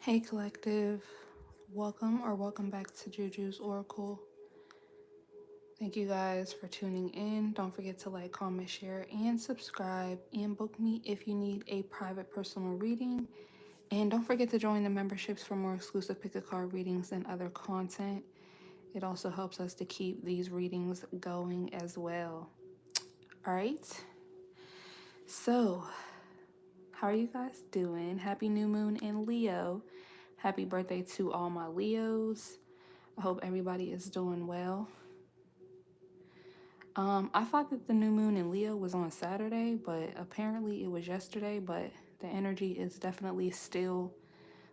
Hey collective, welcome back to Juju's Oracle. Thank you guys for tuning in. Don't forget to like, comment, share, and subscribe, and book me if you need a private personal reading. And don't forget to join the memberships for more exclusive pick a card readings and other content. It also helps us to keep these readings going as well. All right. So, how are you guys doing? Happy new moon in Leo. Happy birthday to all my Leos. I hope everybody is doing well. I thought that the new moon in Leo was on Saturday, but apparently it was yesterday, but the energy is definitely still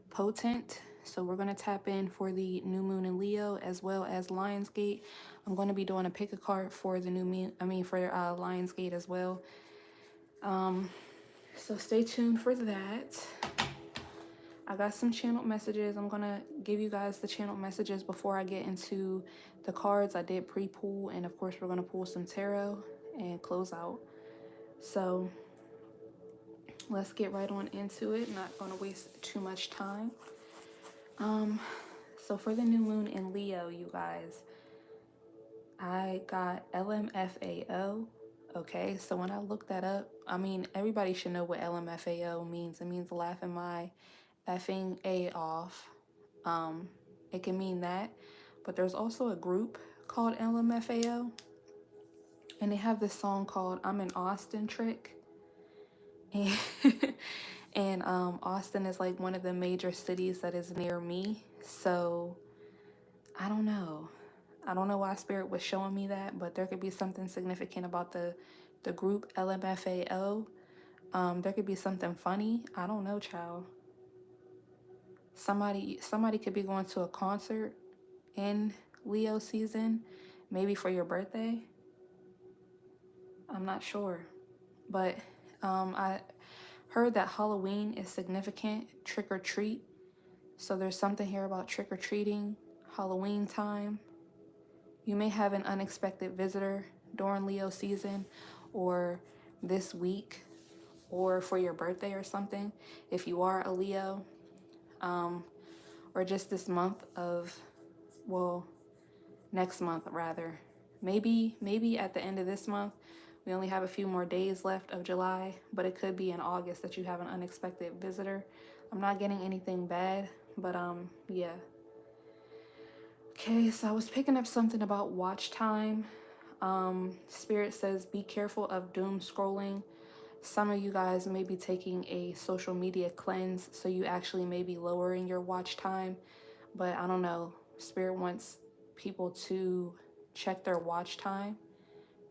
potent. So we're going to tap in for the new moon in Leo as well as Lionsgate. I'm going to be doing a pick a card for the new moon, for Lionsgate as well. So stay tuned for that. I got some channeled messages. I'm going to give you guys the channeled messages before I get into the cards. I did pre-pull, and of course we're going to pull some tarot and close out. So let's get right on into it. Not going to waste too much time. So for the new moon in Leo, you guys, I got LMFAO. Okay, so when I looked that up, everybody should know what LMFAO means. It means laughing my effing A off. It can mean that, but there's also a group called LMFAO, and they have this song called I'm in Austin Trick. And, and Austin is like one of the major cities that is near me. So I don't know. I don't know why Spirit was showing me that, but there could be something significant about the group LMFAO. There could be something funny. I don't know, child. Somebody could be going to a concert in Leo season, maybe for your birthday. I'm not sure, but I heard that Halloween is significant, trick or treat. So there's something here about trick or treating, Halloween time. You may have an unexpected visitor during Leo season, or this week, or for your birthday or something, if you are a Leo, or just this month of, well, next month rather. Maybe at the end of this month. We only have a few more days left of July, but it could be in August that you have an unexpected visitor. I'm not getting anything bad, but yeah. Okay, so I was picking up something about watch time. Spirit says be careful of doom scrolling. Some of you guys may be taking a social media cleanse, so you actually may be lowering your watch time, but I don't know. Spirit wants people to check their watch time,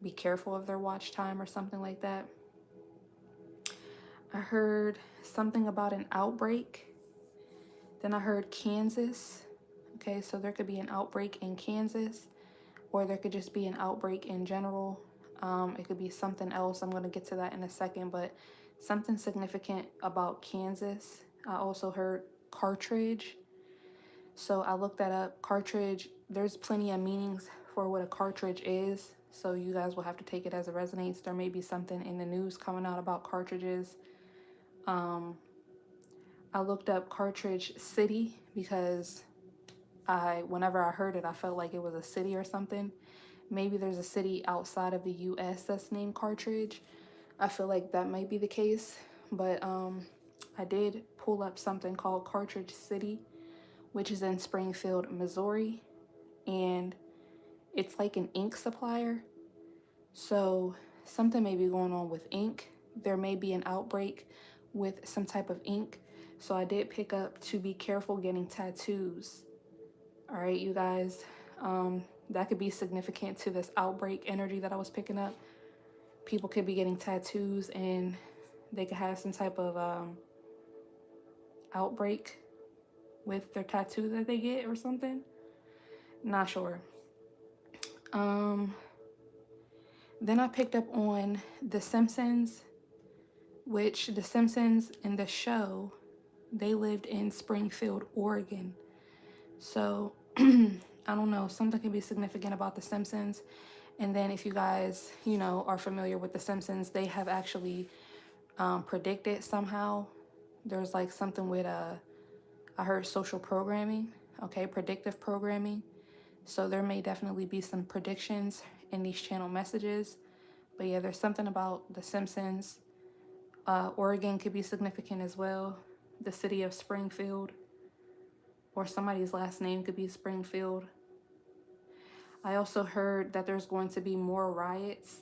be careful of their watch time or something like that. I heard something about an outbreak. Then I heard Kansas. Okay, so there could be an outbreak in Kansas, or there could just be an outbreak in general. It could be something else. I'm going to get to that in a second, but something significant about Kansas. I also heard cartridge. So I looked that up. Cartridge, there's plenty of meanings for what a cartridge is. So you guys will have to take it as it resonates. There may be something in the news coming out about cartridges. I looked up Cartridge City because whenever I heard it, I felt like it was a city or something. Maybe there's a city outside of the US that's named Cartridge. I feel like that might be the case. But I did pull up something called Cartridge City, which is in Springfield, Missouri. And it's like an ink supplier. So something may be going on with ink. There may be an outbreak with some type of ink. So I did pick up to be careful getting tattoos. All right, you guys, that could be significant to this outbreak energy that I was picking up. People could be getting tattoos and they could have some type of outbreak with their tattoo that they get or something. Not sure. Then I picked up on The Simpsons, which The Simpsons in the show, they lived in Springfield, Oregon. So I don't know, something can be significant about The Simpsons. And then if you guys, are familiar with The Simpsons, they have actually predicted somehow. There's like something with I heard social programming, okay, predictive programming. So there may definitely be some predictions in these channel messages. But yeah, there's something about The Simpsons. Oregon could be significant as well. The city of Springfield, or somebody's last name could be Springfield. I also heard that there's going to be more riots,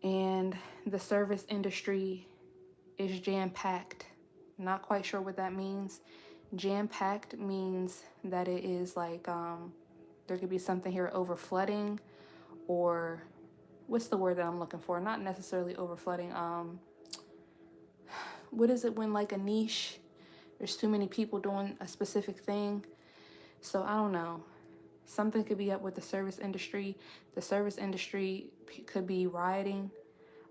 and the service industry is jam-packed. Not quite sure what that means. Jam-packed means that it is like there could be something here over flooding, or what's the word that I'm looking for? Not necessarily over flooding. What is it when like a niche, there's too many people doing a specific thing? So I don't know. Something could be up with the service industry. The service industry could be rioting.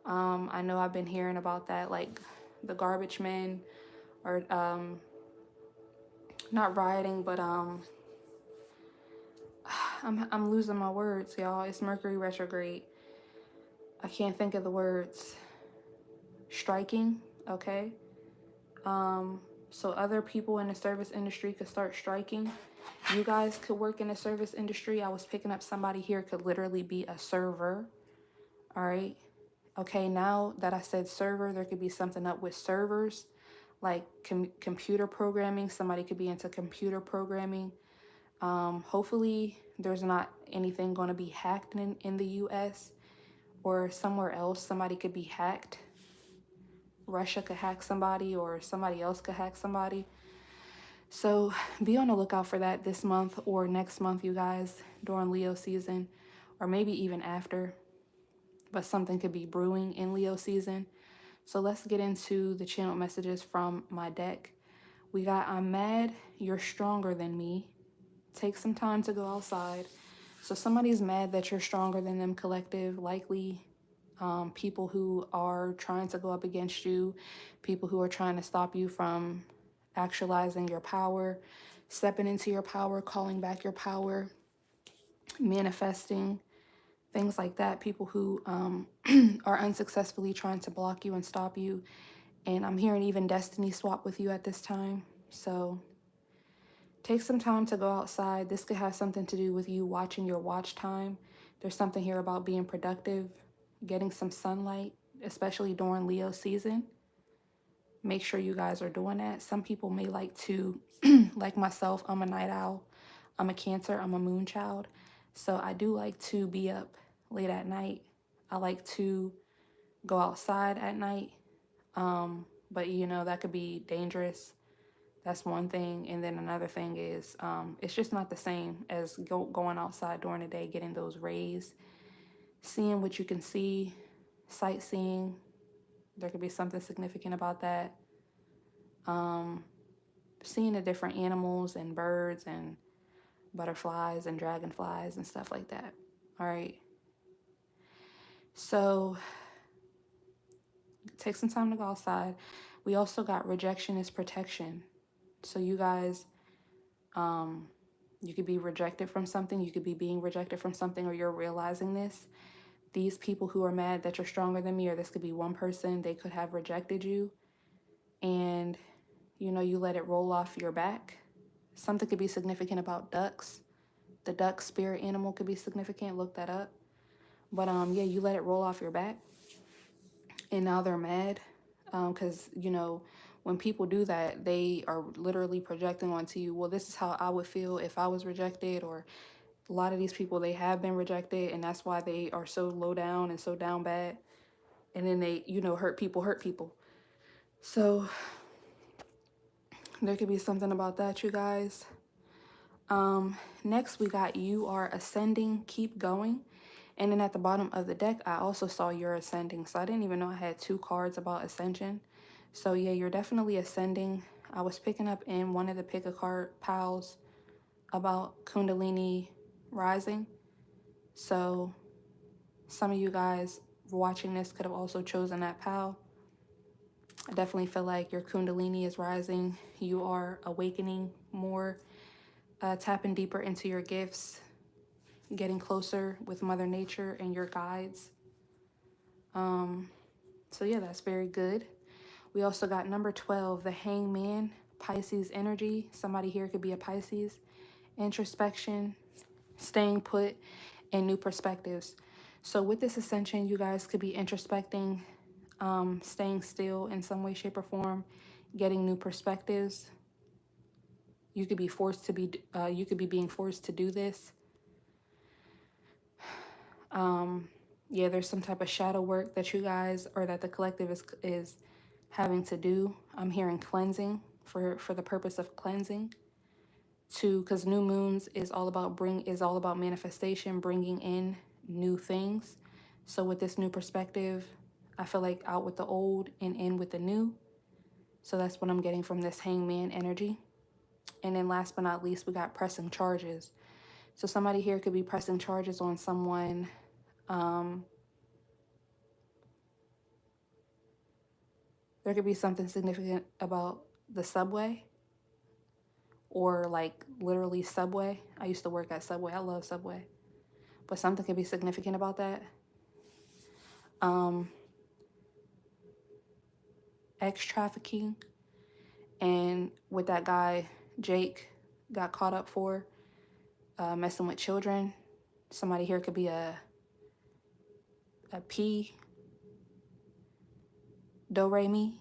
I know I've been hearing about that, like the garbage men are not rioting, but I'm losing my words, y'all. It's Mercury retrograde. I can't think of the words. Striking, okay? So other people in the service industry could start striking. You guys could work in the service industry. I was picking up somebody here could literally be a server. All right. Okay, now that I said server, there could be something up with servers, like computer programming. Somebody could be into computer programming. Hopefully there's not anything going to be hacked in the US or somewhere else. Somebody could be hacked. Russia could hack somebody, or somebody else could hack somebody. So be on the lookout for that this month or next month, you guys, during Leo season, or maybe even after. But something could be brewing in Leo season. So let's get into the channel messages from my deck. We got, I'm mad, you're stronger than me. Take some time to go outside. So somebody's mad that you're stronger than them, collective, likely people who are trying to go up against you, people who are trying to stop you from actualizing your power, stepping into your power, calling back your power, manifesting, things like that. People who are unsuccessfully trying to block you and stop you. And I'm hearing even destiny swap with you at this time. So take some time to go outside. This could have something to do with you watching your watch time. There's something here about being productive, getting some sunlight, especially during Leo season. Make sure you guys are doing that. Some people may like to, like myself, I'm a night owl. I'm a Cancer, I'm a moon child. So I do like to be up late at night. I like to go outside at night. But you know, that could be dangerous. That's one thing. And then another thing is, it's just not the same as going outside during the day, getting those rays, seeing what you can see, sightseeing. There could be something significant about that. Seeing the different animals and birds and butterflies and dragonflies and stuff like that. All right. So take some time to go outside. We also got rejection is protection. So you guys, you could be rejected from something. You could be being rejected from something, or you're realizing this. These people who are mad that you're stronger than me, or this could be one person, they could have rejected you. And, you know, you let it roll off your back. Something could be significant about ducks. The duck spirit animal could be significant. Look that up. But, yeah, you let it roll off your back. And now they're mad. Because, you know, when people do that, they are literally projecting onto you, well, this is how I would feel if I was rejected. Or a lot of these people, they have been rejected, and that's why they are so low down and so down bad. And then they, you know, hurt people. So there could be something about that, you guys. Next we got you are ascending, keep going. And then at the bottom of the deck, I also saw you're ascending. So I didn't even know I had 2 cards about ascension. So yeah, you're definitely ascending. I was picking up in one of the pick a card piles about Kundalini rising. So some of you guys watching this could have also chosen that pile. I definitely feel like your Kundalini is rising. You are awakening more, tapping deeper into your gifts, getting closer with Mother Nature and your guides. So yeah, that's very good. We also got number 12, the Hangman, Pisces energy. Somebody here could be a Pisces. Introspection, staying put, and new perspectives. So with this ascension, you guys could be introspecting, staying still in some way, shape, or form, getting new perspectives. You could be forced to be, you could be being forced to do this. Yeah, there's some type of shadow work that you guys, or that the collective is having to do. I'm hearing cleansing for the purpose of cleansing. Because new moons is all about manifestation, bringing in new things. So with this new perspective, I feel like out with the old and in with the new. So that's what I'm getting from this hangman energy. And then last but not least, we got pressing charges. So somebody here could be pressing charges on someone. There could be something significant about the subway, or like literally Subway. I used to work at Subway. I love Subway. But something could be significant about that. Ex trafficking, and what that guy Jake got caught up for, messing with children. Somebody here could be a P do re mi,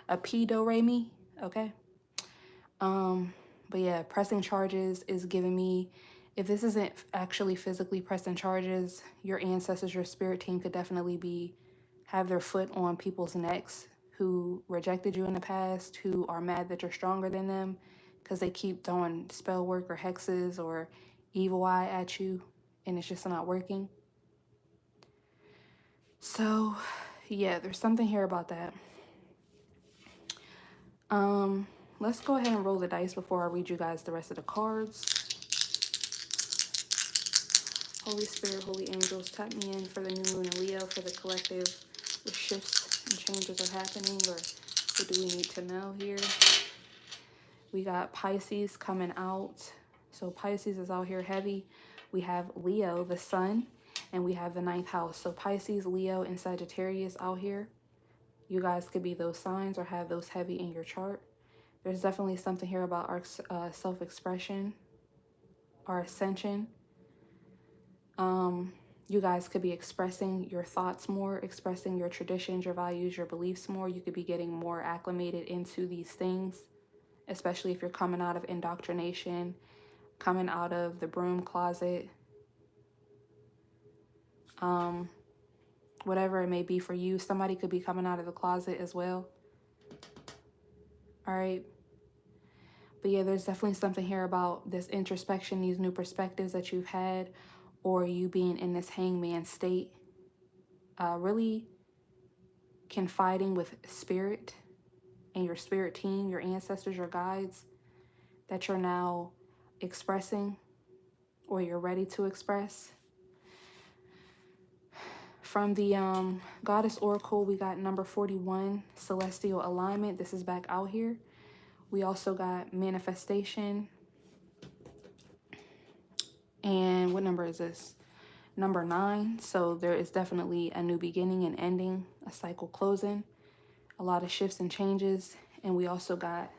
a P do re mi. Okay. But yeah, pressing charges is giving me, if this isn't actually physically pressing charges, your ancestors, your spirit team could definitely have their foot on people's necks who rejected you in the past, who are mad that you're stronger than them because they keep throwing spell work or hexes or evil eye at you and it's just not working. So yeah, there's something here about that. Let's go ahead and roll the dice before I read you guys the rest of the cards. Holy Spirit, holy angels, tap me in for the new moon in Leo, for the collective, what shifts and changes are happening, or what do we need to know here? We got Pisces coming out. So Pisces is out here heavy. We have Leo, the sun, and we have the 9th house. So Pisces, Leo, and Sagittarius out here. You guys could be those signs or have those heavy in your chart. There's definitely something here about our self-expression, our ascension. You guys could be expressing your thoughts more, expressing your traditions, your values, your beliefs more. You could be getting more acclimated into these things, especially if you're coming out of indoctrination, coming out of the broom closet, whatever it may be for you. Somebody could be coming out of the closet as well. All right. But yeah, there's definitely something here about this introspection, these new perspectives that you've had, or you being in this hangman state, really confiding with spirit and your spirit team, your ancestors, your guides, that you're now expressing or you're ready to express. From the Goddess Oracle, we got number 41, Celestial Alignment. This is back out here. We also got Manifestation. And what number is this? Number 9. So there is definitely a new beginning and ending, a cycle closing, a lot of shifts and changes. And we also got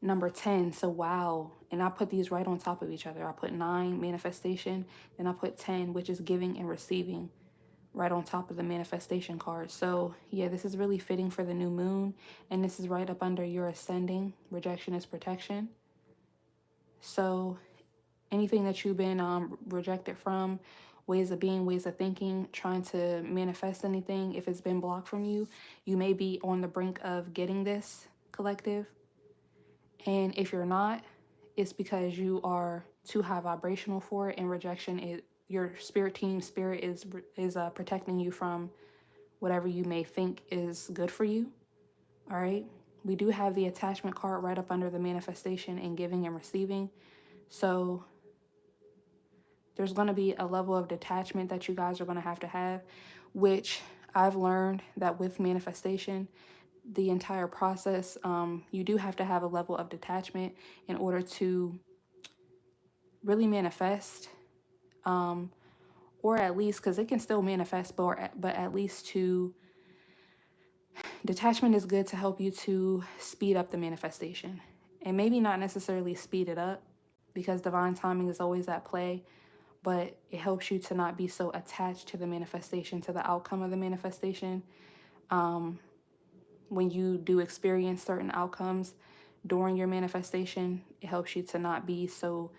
number 10. So wow. And I put these right on top of each other. I put 9, manifestation, then I put 10, which is giving and receiving, right on top of the manifestation card. So yeah, this is really fitting for the new moon, and this is right up under your ascending. Rejection is protection. So anything that you've been rejected from, ways of being, ways of thinking, trying to manifest anything, if it's been blocked from you, you may be on the brink of getting this, collective. And if you're not, it's because you are too high vibrational for it, and rejection is, your spirit team spirit is protecting you from whatever you may think is good for you. All right. We do have the attachment card right up under the manifestation and giving and receiving. So there's going to be a level of detachment that you guys are going to have, which I've learned that with manifestation, the entire process, you do have to have a level of detachment in order to really manifest, or at least, because it can still manifest, but at least to detachment is good to help you to speed up the manifestation. And maybe not necessarily speed it up, because divine timing is always at play, but it helps you to not be so attached to the manifestation, to the outcome of the manifestation. When you do experience certain outcomes during your manifestation, it helps you to not be so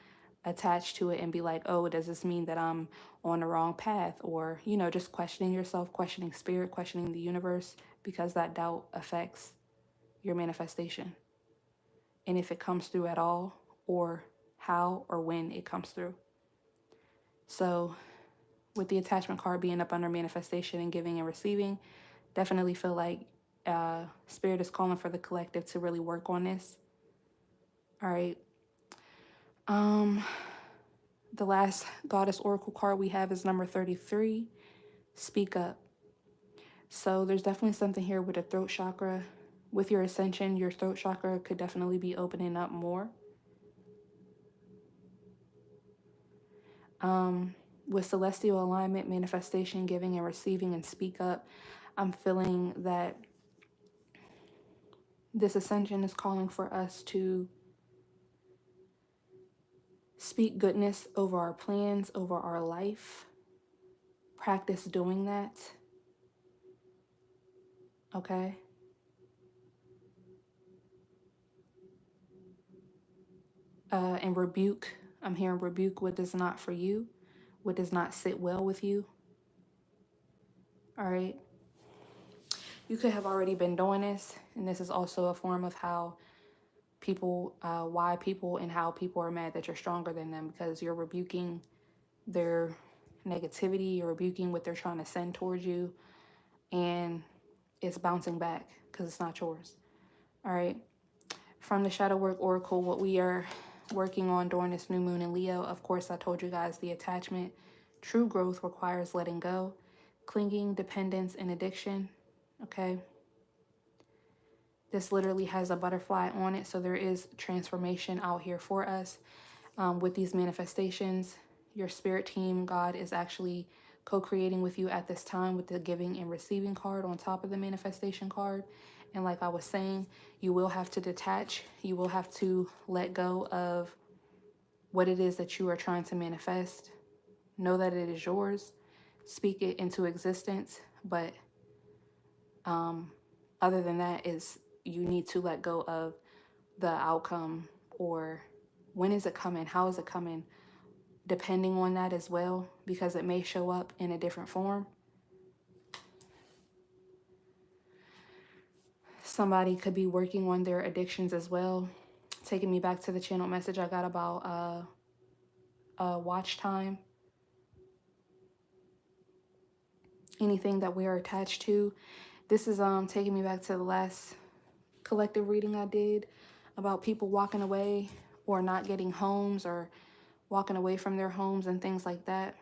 attached to it and be like, oh, does this mean that I'm on the wrong path? Or, just questioning yourself, questioning spirit, questioning the universe, because that doubt affects your manifestation. And if it comes through at all, or how or when it comes through. So, with the attachment card being up under manifestation and giving and receiving, definitely feel like Spirit is calling for the collective to really work on this. All right. The last Goddess Oracle card we have is number 33, Speak Up. So there's definitely something here with the throat chakra. With your Ascension, your throat chakra could definitely be opening up more. With celestial alignment, manifestation, giving and receiving, and speak up, I'm feeling that this Ascension is calling for us to speak goodness over our plans, over our life. Practice doing that. Okay? And rebuke. I'm hearing rebuke what is not for you, what does not sit well with you. All right? You could have already been doing this, and this is also a form of how people, why people and how people are mad that you're stronger than them, because you're rebuking their negativity, you're rebuking what they're trying to send towards you, and it's bouncing back because it's not yours. All right. From the Shadow Work Oracle, what we are working on during this new moon in Leo, of course, I told you guys the attachment. True growth requires letting go, clinging, dependence, and addiction. Okay. This literally has a butterfly on it, so there is transformation out here for us. With these manifestations, your spirit team, God, is actually co-creating with you at this time with the giving and receiving card on top of the manifestation card. And like I was saying, you will have to detach. You will have to let go of what it is that you are trying to manifest. Know that it is yours. Speak it into existence. But other than that, is you need to let go of the outcome, or when is it coming? How is it coming? Depending on that as well, because it may show up in a different form. Somebody could be working on their addictions as well. Taking me back to the channel message I got about watch time. Anything that we are attached to. This is taking me back to the last collective reading I did about people walking away or not getting homes, or walking away from their homes and things like that.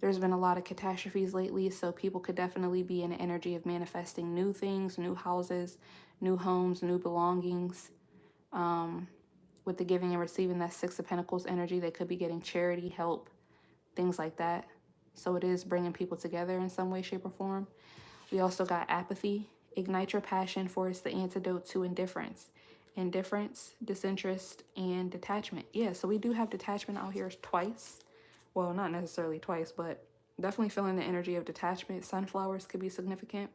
There's been a lot of catastrophes lately, so people could definitely be in the energy of manifesting new things, new houses, new homes, new belongings. With the giving and receiving, that Six of Pentacles energy, they could be getting charity, help, things like that. So it is bringing people together in some way, shape, or form. We also got apathy. Ignite your passion, for it's the antidote to indifference. Indifference, disinterest, and detachment. Yeah, so we do have detachment out here twice. Well, not necessarily twice, but definitely feeling the energy of detachment. Sunflowers could be significant.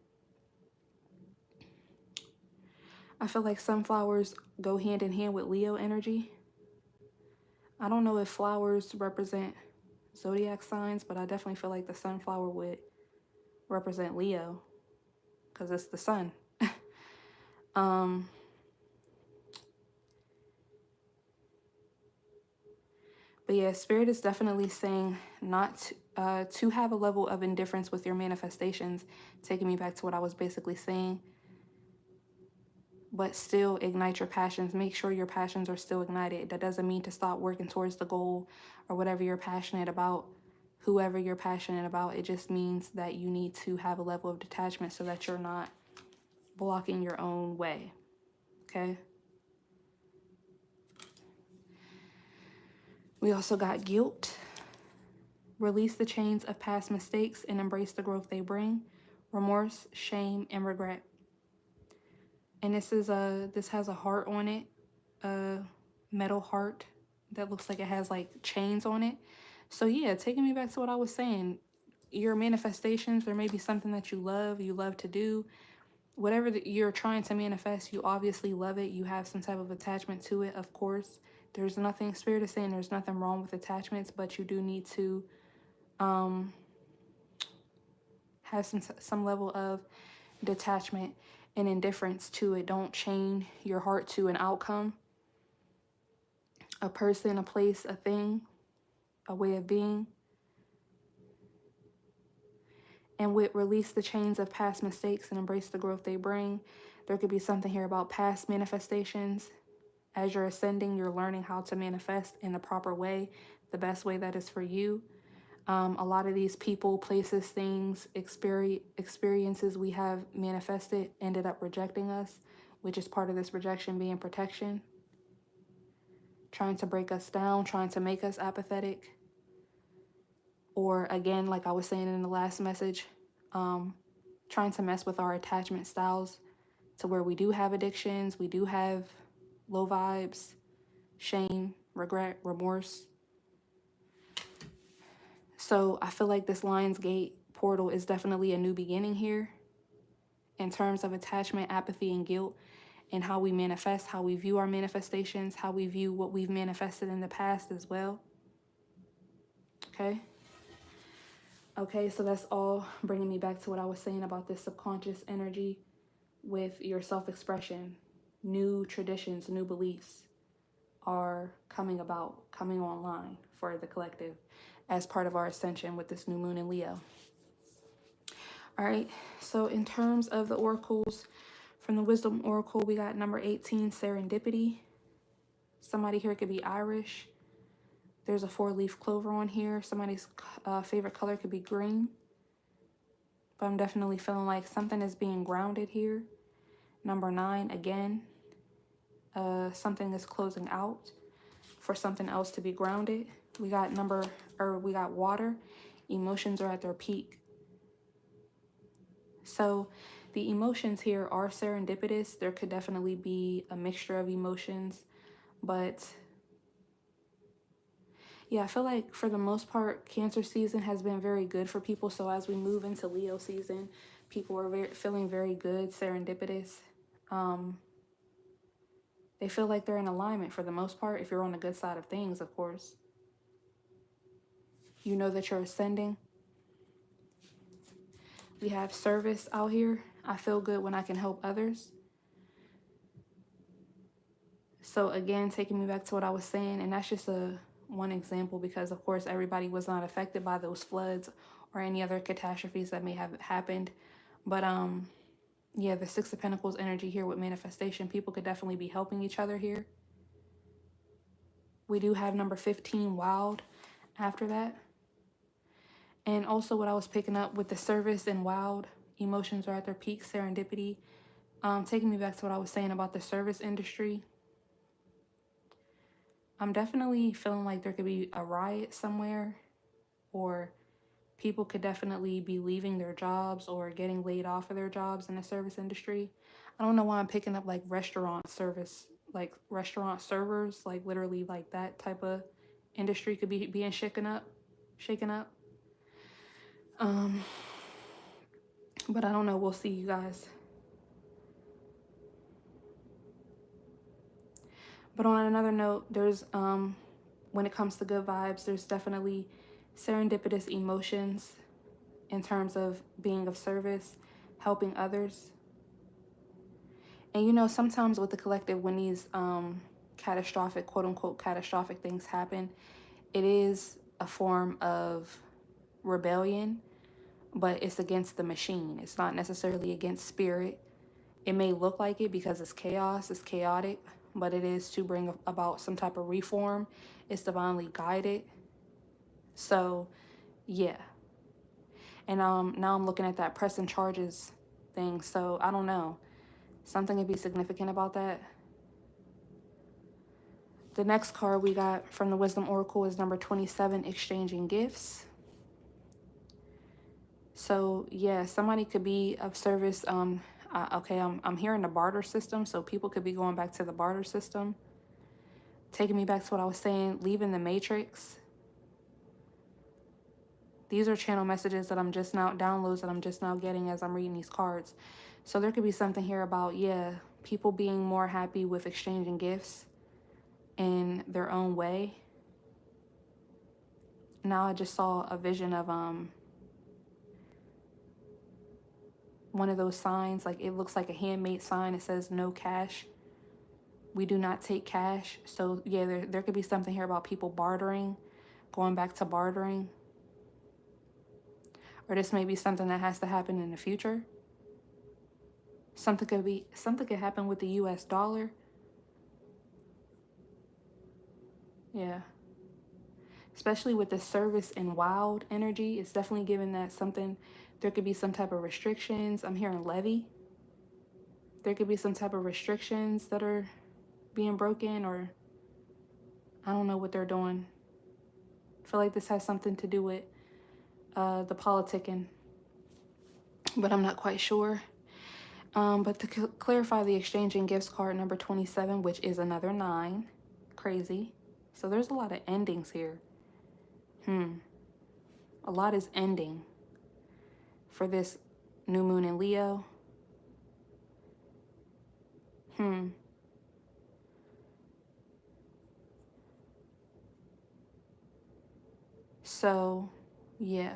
I feel like sunflowers go hand in hand with Leo energy. I don't know if flowers represent zodiac signs, but I definitely feel like the sunflower would represent Leo, because it's the sun. But yeah, Spirit is definitely saying not to have a level of indifference with your manifestations, taking me back to what I was basically saying. But still ignite your passions. Make sure your passions are still ignited. That doesn't mean to stop working towards the goal or whatever you're passionate about, whoever you're passionate about. It just means that you need to have a level of detachment so that you're not blocking your own way. Okay? We also got guilt. Release the chains of past mistakes and embrace the growth they bring. remorse, shame, and regret. And this has a heart on it, a metal heart that looks like it has like chains on it. So yeah, taking me back to what I was saying, your manifestations, there may be something that you love to do. Whatever that you're trying to manifest, you obviously love it. You have some type of attachment to it, of course. There's nothing, Spirit is saying there's nothing wrong with attachments, but you do need to have some level of detachment and indifference to it. Don't chain your heart to an outcome, a person, a place, a thing, a way of being. And with release the chains of past mistakes and embrace the growth they bring. There could be something here about past manifestations. As you're ascending, you're learning how to manifest in the proper way, the best way that is for you. A lot of these people, places, things, experiences we have manifested ended up rejecting us, which is part of this rejection being protection. Trying to break us down, trying to make us apathetic. Or again, like I was saying in the last message, trying to mess with our attachment styles to where we do have addictions, we do have low vibes, shame, regret, remorse. So I feel like this Lionsgate portal is definitely a new beginning here in terms of attachment, apathy, and guilt, and how we manifest, how we view our manifestations, how we view what we've manifested in the past as well. Okay? Okay, so that's all bringing me back to what I was saying about this subconscious energy with your self-expression. New traditions, new beliefs are coming online for the collective as part of our ascension with this new moon in Leo. All right, so in terms of the oracles, from the Wisdom Oracle, we got number 18, Serendipity. Somebody here could be Irish. There's a 4-leaf clover on here. Somebody's favorite color could be green. But I'm definitely feeling like something is being grounded here. Number 9, again, something is closing out for something else to be grounded. We got water. Emotions are at their peak. So the emotions here are serendipitous. There could definitely be a mixture of emotions, but yeah, I feel like for the most part, Cancer season has been very good for people. So as we move into Leo season, people are feeling very good, serendipitous. They feel like they're in alignment for the most part, if you're on the good side of things, of course. You know that you're ascending. We have service out here. I feel good when I can help others. So again, taking me back to what I was saying, and that's just one example because, of course, everybody was not affected by those floods or any other catastrophes that may have happened. But yeah, the 6 of Pentacles energy here with manifestation, people could definitely be helping each other here. We do have number 15, Wild, after that. And also what I was picking up with the service and Wild, emotions are at their peak, serendipity. Taking me back to what I was saying about the service industry. I'm definitely feeling like there could be a riot somewhere, or people could definitely be leaving their jobs or getting laid off of their jobs in the service industry. I don't know why I'm picking up like restaurant service, like restaurant servers, like literally like that type of industry could be being shaken up. But I don't know. We'll see, you guys. But on another note, there's when it comes to good vibes, there's definitely serendipitous emotions in terms of being of service, helping others. And you know, sometimes with the collective, when these catastrophic, quote unquote, catastrophic things happen, it is a form of rebellion, but it's against the machine. It's not necessarily against spirit. It may look like it because it's chaos, it's chaotic, but it is to bring about some type of reform. It's divinely guided. So, yeah. And now I'm looking at that pressing charges thing. So, I don't know. Something could be significant about that. The next card we got from the Wisdom Oracle is number 27, Exchanging Gifts. So yeah, somebody could be of service. Okay, I'm hearing the barter system, so people could be going back to the barter system. Taking me back to what I was saying, leaving the matrix. These are channel messages that I'm just now, downloads that I'm just now getting as I'm reading these cards. So there could be something here about, yeah, people being more happy with exchanging gifts in their own way. Now I just saw a vision of one of those signs, like it looks like a handmade sign. It says no cash. We do not take cash. So yeah, there could be something here about people bartering, going back to bartering. Or this may be something that has to happen in the future. Something could happen with the US dollar. Yeah. Especially with the service and wild energy, it's definitely giving that something. There could be some type of restrictions. I'm hearing levy. There could be some type of restrictions that are being broken, or I don't know what they're doing. I feel like this has something to do with the politicking, but I'm not quite sure. But to clarify the exchanging gifts card number 27, which is another 9. Crazy. So there's a lot of endings here. A lot is ending for this new moon in Leo. So, yeah.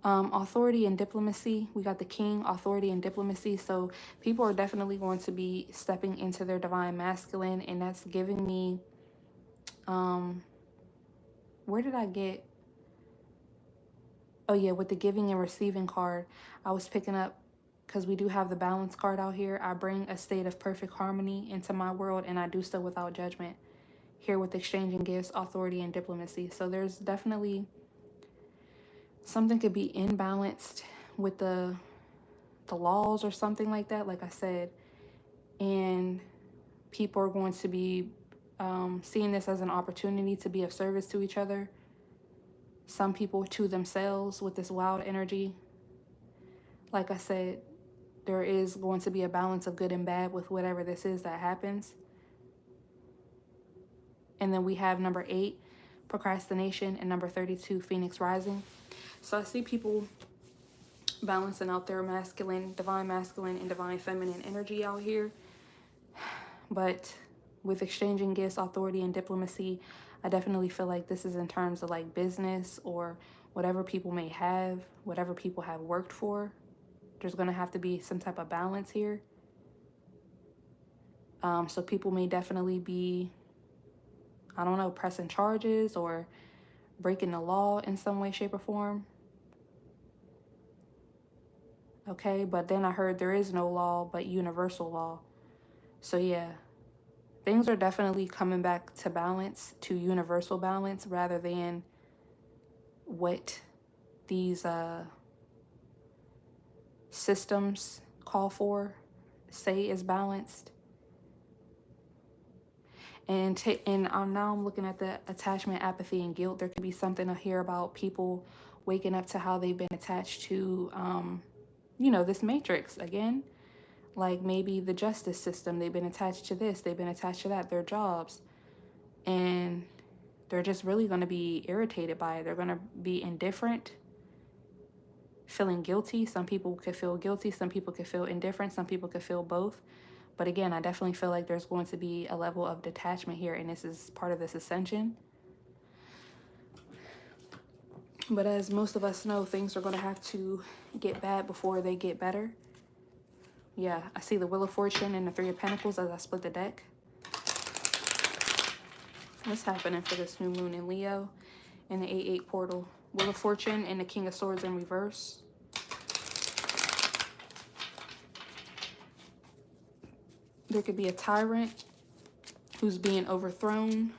Authority and diplomacy. We got the king, authority and diplomacy. So people are definitely going to be stepping into their divine masculine, and that's giving me, where did I get? Oh yeah, with the giving and receiving card, I was picking up, because we do have the balance card out here. I bring a state of perfect harmony into my world, and I do so without judgment. Here with exchanging gifts, authority, and diplomacy. So there's definitely something could be imbalanced with the laws or something like that, like I said. And people are going to be seeing this as an opportunity to be of service to each other. Some people to themselves with this wild energy. Like I said, there is going to be a balance of good and bad with whatever this is that happens. And then we have number 8, procrastination, and number 32, Phoenix rising. So I see people balancing out their masculine, and divine feminine energy out here. But with exchanging gifts, authority, and diplomacy, I definitely feel like this is in terms of like business or whatever people may have, whatever people have worked for. There's going to have to be some type of balance here. So people may definitely be, I don't know, pressing charges or breaking the law in some way, shape, or form. Okay, but then I heard there is no law but universal law. So yeah, things are definitely coming back to balance, to universal balance, rather than what these systems call for, say is balanced. And now I'm looking at the attachment, apathy, and guilt. There could be something here about people waking up to how they've been attached to, this matrix again. Like maybe the justice system, they've been attached to this, they've been attached to that, their jobs. And they're just really going to be irritated by it. They're going to be indifferent, feeling guilty. Some people could feel guilty. Some people could feel indifferent. Some people could feel both. But again, I definitely feel like there's going to be a level of detachment here, and this is part of this ascension. But as most of us know, things are going to have to get bad before they get better. Yeah, I see the Wheel of Fortune and the 3 of Pentacles as I split the deck. What's happening for this new moon in Leo and the 8-8 portal? Wheel of Fortune and the King of Swords in reverse. There could be a tyrant who's being overthrown.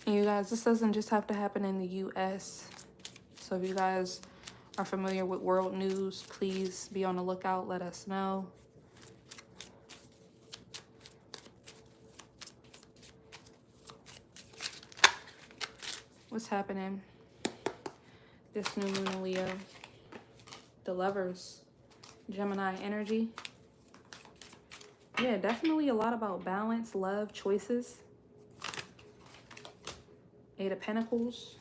And you guys, this doesn't just have to happen in the US. So if you guys are familiar with world news, please be on the lookout. Let us know. What's happening? This new moon in Leo. The Lovers. Gemini energy. Yeah, definitely a lot about balance, love, choices. Eight of Pentacles.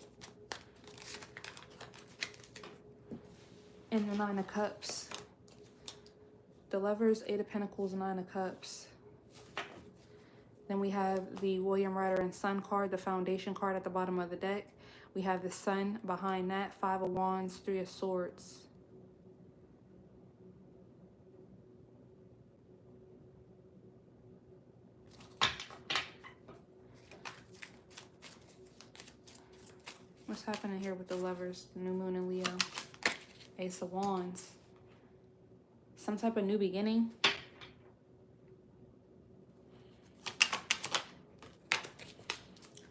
And the Nine of Cups. The Lovers, Eight of Pentacles, Nine of Cups. Then we have the William Rider and Sun card, the Foundation card at the bottom of the deck. We have the Sun behind that, Five of Wands, Three of Swords. What's happening here with the Lovers, the new moon in Leo? Ace of Wands. Some type of new beginning.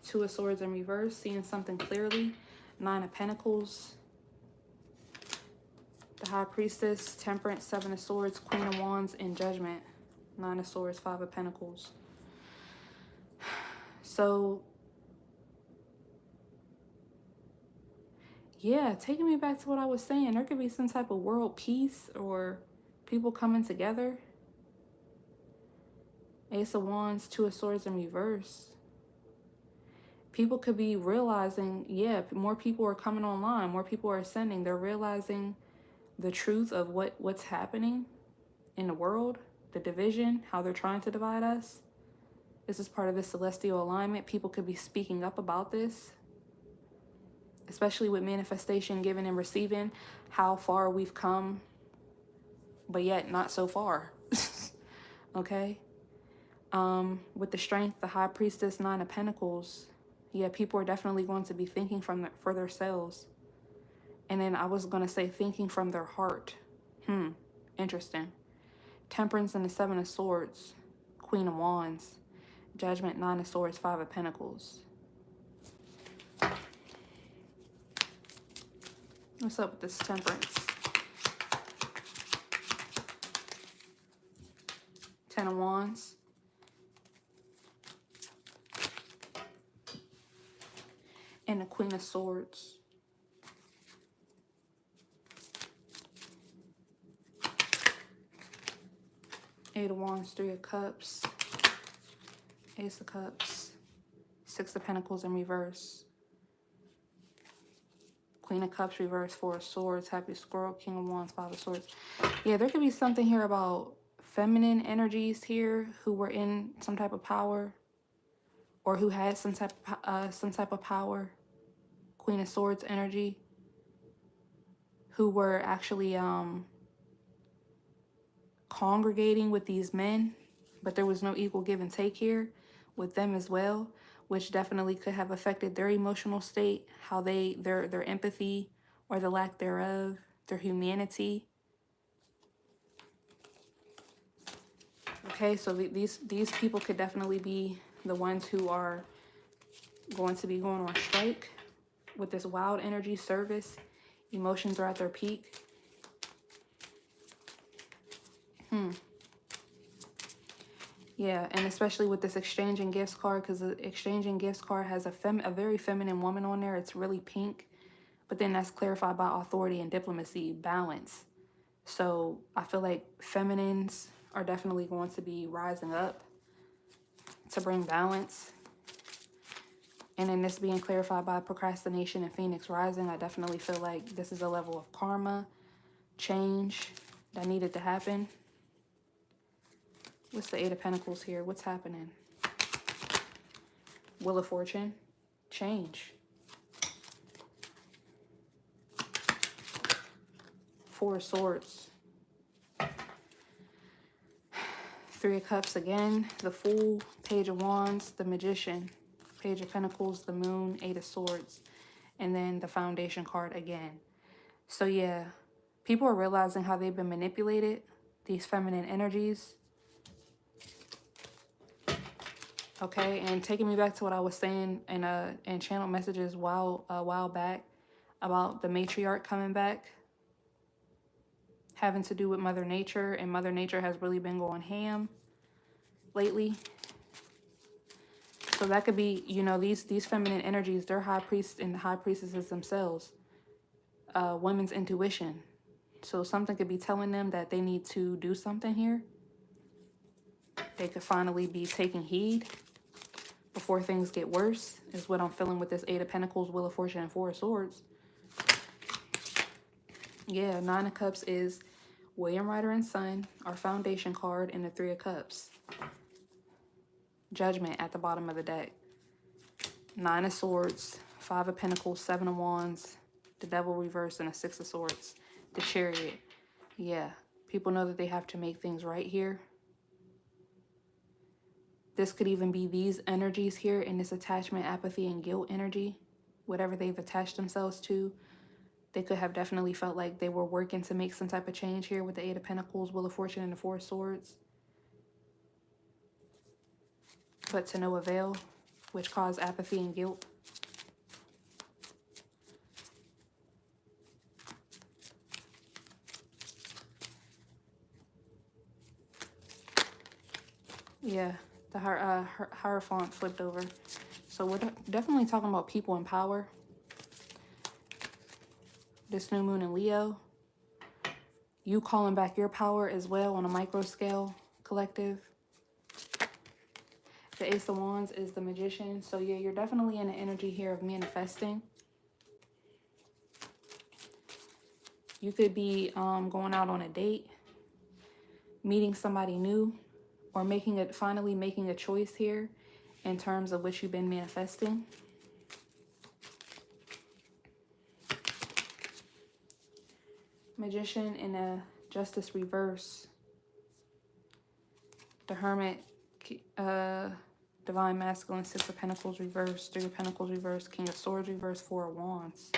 Two of Swords in reverse, seeing something clearly. Nine of Pentacles. The High Priestess, Temperance, Seven of Swords, Queen of Wands, and Judgment. Nine of Swords, Five of Pentacles. So, yeah, taking me back to what I was saying, there could be some type of world peace or people coming together. Ace of Wands, Two of Swords in reverse. People could be realizing, yeah, more people are coming online. More people are ascending. They're realizing the truth of what's happening in the world, the division, how they're trying to divide us. This is part of the celestial alignment. People could be speaking up about this, especially with manifestation, giving and receiving, how far we've come, but yet not so far. Okay? With the Strength, the High Priestess, Nine of Pentacles, yeah, people are definitely going to be thinking for themselves. And then I was going to say thinking from their heart. Interesting. Temperance and the Seven of Swords, Queen of Wands, Judgment, Nine of Swords, Five of Pentacles. What's up with this Temperance? Ten of Wands. And the Queen of Swords. Eight of Wands, Three of Cups. Ace of Cups. Six of Pentacles in reverse. Queen of Cups reverse, Four of Swords, Happy Squirrel, King of Wands, Five of Swords. Yeah, there could be something here about feminine energies here who were in some type of power or who had some type of power. Queen of Swords energy, who were actually congregating with these men, but there was no equal give and take here with them as well, which definitely could have affected their emotional state, how their empathy or the lack thereof, their humanity. Okay, so these people could definitely be the ones who are going to be going on strike with this wild energy service. Emotions are at their peak. Yeah, and especially with this exchanging gifts card, because the exchanging gifts card has a very feminine woman on there. It's really pink, but then that's clarified by authority and diplomacy, balance. So I feel like feminines are definitely going to be rising up to bring balance. And then this being clarified by procrastination and Phoenix rising, I definitely feel like this is a level of karma, change that needed to happen. What's the Eight of Pentacles here? What's happening? Wheel of Fortune, change. Four of Swords. Three of Cups again, the Fool, Page of Wands, the Magician, Page of Pentacles, the Moon, Eight of Swords, and then the Foundation card again. So yeah, people are realizing how they've been manipulated, these feminine energies. Okay, and taking me back to what I was saying in channel messages a while back about the matriarch coming back, having to do with Mother Nature, and Mother Nature has really been going ham lately. So that could be, you know, these feminine energies, they're high priests and high priestesses themselves. Women's intuition. So something could be telling them that they need to do something here. They could finally be taking heed before things get worse, is what I'm feeling with this Eight of Pentacles, Wheel of Fortune, and Four of Swords. Yeah, Nine of Cups is William Ryder and Son, our foundation card, and the Three of Cups. Judgment at the bottom of the deck. Nine of Swords, Five of Pentacles, Seven of Wands, the Devil reverse, and a Six of Swords. The Chariot. Yeah, people know that they have to make things right here. This could even be these energies here in this attachment, apathy, and guilt energy. Whatever they've attached themselves to. They could have definitely felt like they were working to make some type of change here with the Eight of Pentacles, Wheel of Fortune, and the Four of Swords. But to no avail, which caused apathy and guilt. Yeah, the Hierophant flipped over. So we're definitely talking about people in power. This new moon in Leo. You calling back your power as well on a micro scale, collective. The Ace of Wands is the Magician. So yeah, you're definitely in the energy here of manifesting. You could be going out on a date, meeting somebody new, or finally making a choice here in terms of what you've been manifesting. Magician in a Justice reverse. The Hermit, Divine Masculine, Six of Pentacles reverse, Three of Pentacles reverse, King of Swords reverse, Four of Wands.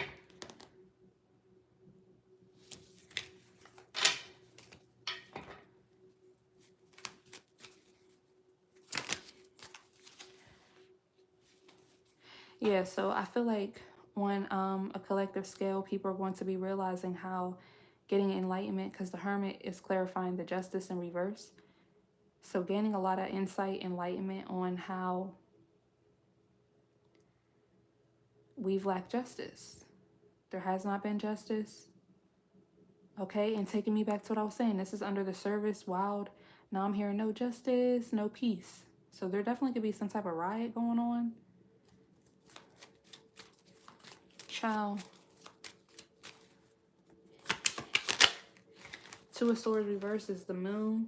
Yeah, so I feel like on a collective scale, people are going to be realizing how getting enlightenment, because the Hermit is clarifying the Justice in reverse. So gaining a lot of insight, enlightenment on how we've lacked justice. There has not been justice. Okay, and taking me back to what I was saying, this is under the service, wild. Now I'm hearing no justice, no peace. So there definitely could be some type of riot going on. Child. Two of Swords reverse is the Moon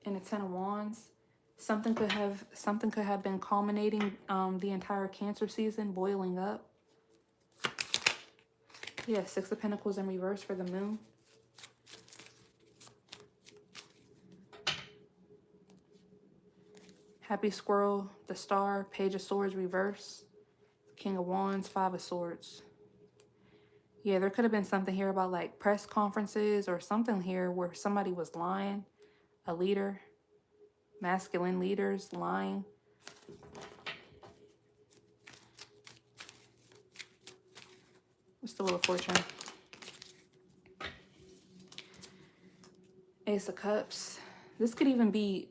and the Ten of Wands. Something could have been culminating the entire Cancer season, boiling up. Yeah, Six of Pentacles in reverse for the Moon. Happy Squirrel, the Star, Page of Swords reverse. King of Wands, Five of Swords. Yeah, there could have been something here about like press conferences or something here where somebody was lying. A leader, masculine leaders lying. What's the Wheel of Fortune? Ace of Cups. This could even be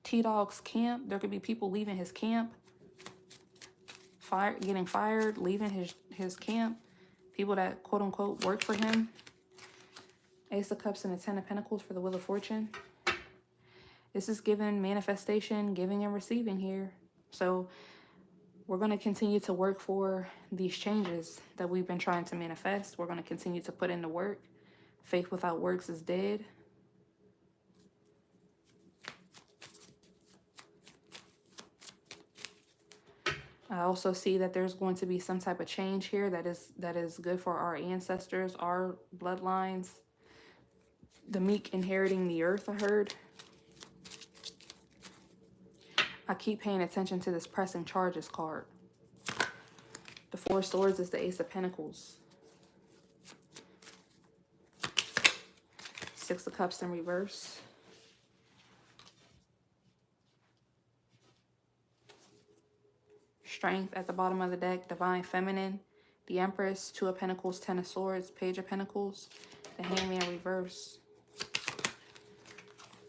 T-Dog's camp. There could be people leaving his camp. Getting fired, leaving his camp. People that quote unquote work for him. Ace of Cups and the Ten of Pentacles for the Wheel of Fortune. This is giving manifestation, giving and receiving here. So we're going to continue to work for these changes that we've been trying to manifest. We're going to continue to put in the work. Faith without works is dead. I also see that there's going to be some type of change here that is good for our ancestors, our bloodlines. The meek inheriting the earth, I heard. I keep paying attention to this pressing charges card. The Four of Swords is the Ace of Pentacles. Six of Cups in reverse. Strength at the bottom of the deck, Divine Feminine. The Empress, Two of Pentacles, Ten of Swords, Page of Pentacles. The Hangman reverse.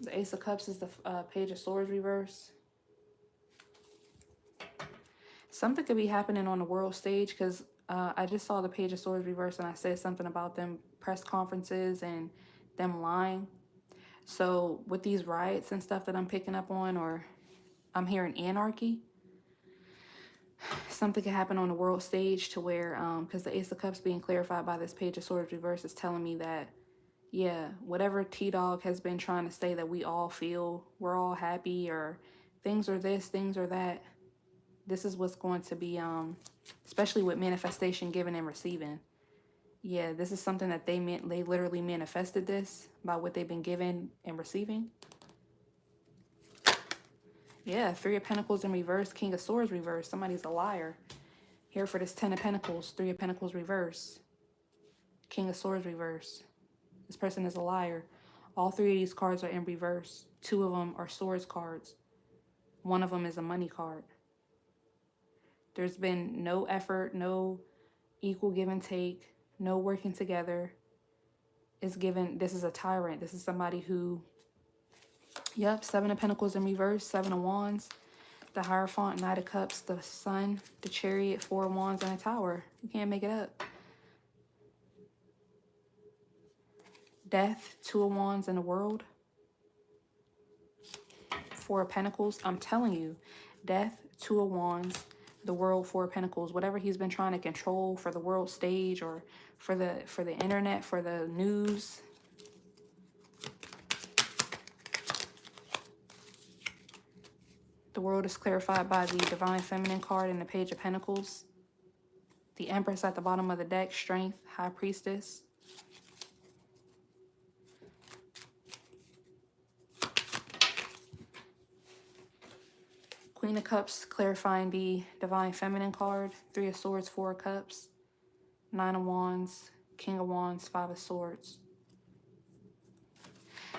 The Ace of Cups is the Page of Swords reverse. Something could be happening on the world stage, because I just saw the Page of Swords reverse, and I said something about them press conferences and them lying. So with these riots and stuff that I'm picking up on, or I'm hearing anarchy, something could happen on the world stage to where, because the Ace of Cups being clarified by this Page of Swords reverse is telling me that, yeah, whatever T-Dog has been trying to say that we all feel, we're all happy, or things are this, things are that, this is what's going to be, especially with manifestation, giving and receiving. Yeah, this is something that they literally manifested this by what they've been given and receiving. Yeah, Three of Pentacles in reverse, King of Swords reverse. Somebody's a liar. Here for this Ten of Pentacles, Three of Pentacles reverse, King of Swords reverse. This person is a liar. All three of these cards are in reverse. Two of them are swords cards. One of them is a money card. There's been no effort, no equal give and take, no working together. Is given. This is a tyrant. This is somebody who, yep, Seven of Pentacles in reverse, Seven of Wands, the Hierophant, Knight of Cups, the Sun, the Chariot, Four of Wands, and a Tower. You can't make it up. Death, Two of Wands, and the World. Four of Pentacles. I'm telling you, Death, Two of Wands, the World, Four of Pentacles. Whatever he's been trying to control for the world stage, or for the internet, for the news. The World is clarified by the Divine Feminine card and the Page of Pentacles. The Empress at the bottom of the deck, Strength, High Priestess. Queen of Cups clarifying the Divine Feminine card. Three of Swords, Four of Cups. Nine of Wands, King of Wands, Five of Swords.